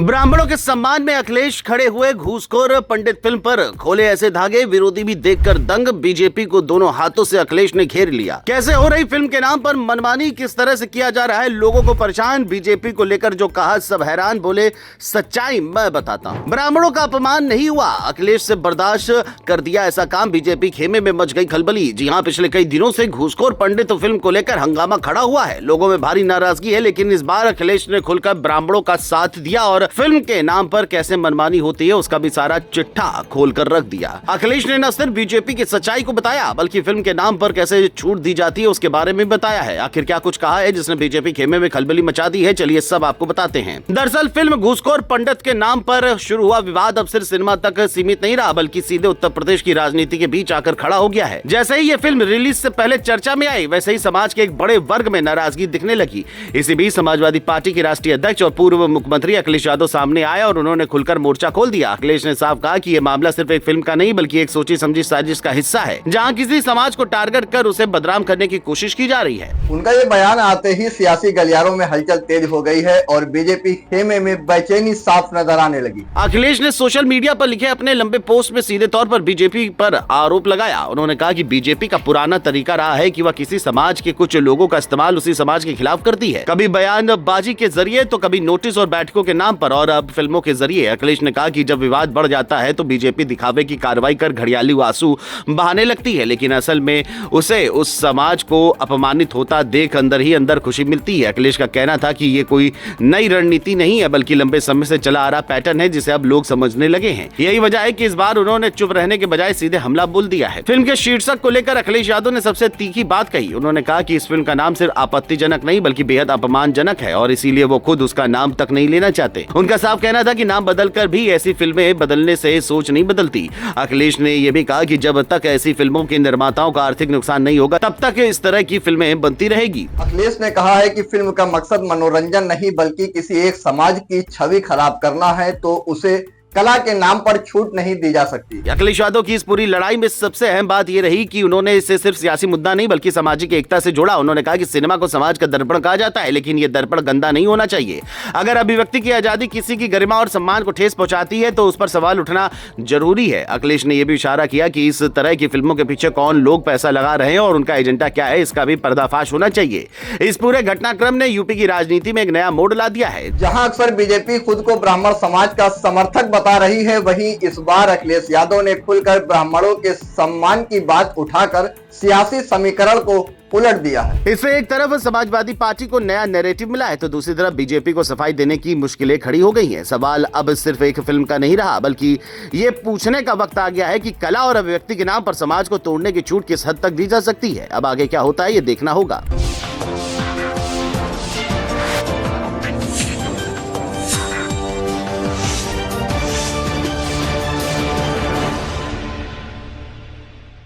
ब्राह्मणों के सम्मान में अखिलेश खड़े हुए, घूसखोर पंडित फिल्म पर खोले ऐसे धागे, विरोधी भी देखकर दंग। बीजेपी को दोनों हाथों से अखिलेश ने घेर लिया। कैसे हो रही फिल्म के नाम पर मनमानी, किस तरह से किया जा रहा है लोगों को परेशान। बीजेपी को लेकर जो कहा सब हैरान, बोले सच्चाई मैं बताता हूँ। ब्राह्मणों का अपमान नहीं हुआ, अखिलेश से बर्दाश्त कर दिया ऐसा काम। बीजेपी खेमे में मच गई खलबली। जी हाँ, पिछले कई दिनों से घूसखोर पंडित फिल्म को लेकर हंगामा खड़ा हुआ है। लोगों में भारी नाराजगी है, लेकिन इस बार अखिलेश ने खुलकर ब्राह्मणों का साथ दिया और फिल्म के नाम पर कैसे मनमानी होती है उसका भी सारा चिट्ठा खोल कर रख दिया। अखिलेश ने न सिर्फ बीजेपी की सच्चाई को बताया, बल्कि फिल्म के नाम पर कैसे छूट दी जाती है उसके बारे में बताया है। आखिर क्या कुछ कहा है जिसने बीजेपी खेमे में खलबली मचा दी है, चलिए सब आपको बताते हैं। दरअसल फिल्म घूसखोर पंडित के नाम पर शुरू हुआ विवाद अब सिर्फ सिनेमा तक सीमित नहीं रहा, बल्कि सीधे उत्तर प्रदेश की राजनीति के बीच आकर खड़ा हो गया है। जैसे ही ये फिल्म रिलीज से पहले चर्चा में आई, वैसे ही समाज के एक बड़े वर्ग में नाराजगी दिखने लगी। इसी बीच समाजवादी पार्टी के राष्ट्रीय अध्यक्ष और पूर्व मुख्यमंत्री अखिलेश यादव सामने आए और उन्होंने खुलकर मोर्चा खोल दिया। अखिलेश ने साफ कहा कि यह मामला सिर्फ एक फिल्म का नहीं, बल्कि एक सोची समझी साजिश का हिस्सा है, जहां किसी समाज को टारगेट कर उसे बदनाम करने की कोशिश की जा रही है। उनका ये बयान आते ही सियासी गलियारों में हलचल तेज हो गई है और बीजेपी खेमे में बेचैनी साफ नजर आने लगी। अखिलेश ने सोशल मीडिया पर लिखे अपने लंबे पोस्ट में सीधे तौर पर बीजेपी पर आरोप लगाया। उन्होंने कहा कि बीजेपी का पुराना तरीका रहा है कि वह किसी समाज के कुछ लोगों का इस्तेमाल उसी समाज के खिलाफ करती है, कभी बयानबाजी के जरिए तो कभी नोटिस और बैठकों के नाम पर और अब फिल्मों के जरिए। अखिलेश ने कहा कि जब विवाद बढ़ जाता है तो बीजेपी दिखावे की कार्रवाई कर घड़ियाली आंसू बहाने लगती है, लेकिन असल में उसे उस समाज को अपमानित होता देख अंदर ही अंदर खुशी मिलती है। अखिलेश का कहना था कि ये कोई नई रणनीति नहीं है, बल्कि लंबे समय से चला आ रहा पैटर्न है जिसे अब लोग समझने लगे हैं। यही वजह है कि इस बार उन्होंने चुप रहने के बजाय सीधे हमला बोल दिया है। फिल्म के शीर्षक को लेकर अखिलेश यादव ने सबसे तीखी बात कही। उन्होंने कहा कि इस फिल्म का नाम सिर्फ आपत्तिजनक नहीं, बल्कि बेहद अपमानजनक है और इसीलिए वो खुद उसका नाम तक नहीं लेना चाहते। उनका साफ कहना था कि नाम बदलकर भी ऐसी फिल्में बदलने से सोच नहीं बदलती। अखिलेश ने यह भी कहा कि जब तक ऐसी फिल्मों के निर्माताओं का आर्थिक नुकसान नहीं होगा, तब तक इस तरह की फिल्में बनती रहेगी। अखिलेश ने कहा है कि फिल्म का मकसद मनोरंजन नहीं, बल्कि किसी एक समाज की छवि खराब करना है, तो उसे कला के नाम पर छूट नहीं दी जा सकती। अखिलेश यादव की इस पूरी लड़ाई में सबसे अहम बात यह रही कि उन्होंने इसे सिर्फ सियासी मुद्दा नहीं, बल्कि सामाजिक एकता से जोड़ा। उन्होंने कहा कि सिनेमा को समाज का दर्पण कहा जाता है, लेकिन यह दर्पण गंदा नहीं होना चाहिए। अगर अभिव्यक्ति की आजादी किसी की गरिमा और सम्मान को ठेस पहुंचाती है तो उस पर सवाल उठना जरूरी है। अखिलेश ने यह भी इशारा किया कि इस तरह की फिल्मों के पीछे कौन लोग पैसा लगा रहे हैं और उनका एजेंडा क्या है, इसका भी पर्दाफाश होना चाहिए। इस पूरे घटनाक्रम ने यूपी की राजनीति में एक नया मोड़ ला दिया है। जहां अक्सर बीजेपी खुद को ब्राह्मण समाज का समर्थक बता रही है, वहीं इस बार अखिलेश यादव ने खुलकर ब्राह्मणों के सम्मान की बात उठाकर सियासी समीकरण को उलट दिया है। इससे एक तरफ समाजवादी पार्टी को नया नैरेटिव मिला है, तो दूसरी तरफ बीजेपी को सफाई देने की मुश्किलें खड़ी हो गई हैं। सवाल अब सिर्फ एक फिल्म का नहीं रहा, बल्कि ये पूछने का वक्त आ गया है कि कला और अभिव्यक्ति के नाम पर समाज को तोड़ने की छूट किस हद तक दी जा सकती है। अब आगे क्या होता है ये देखना होगा।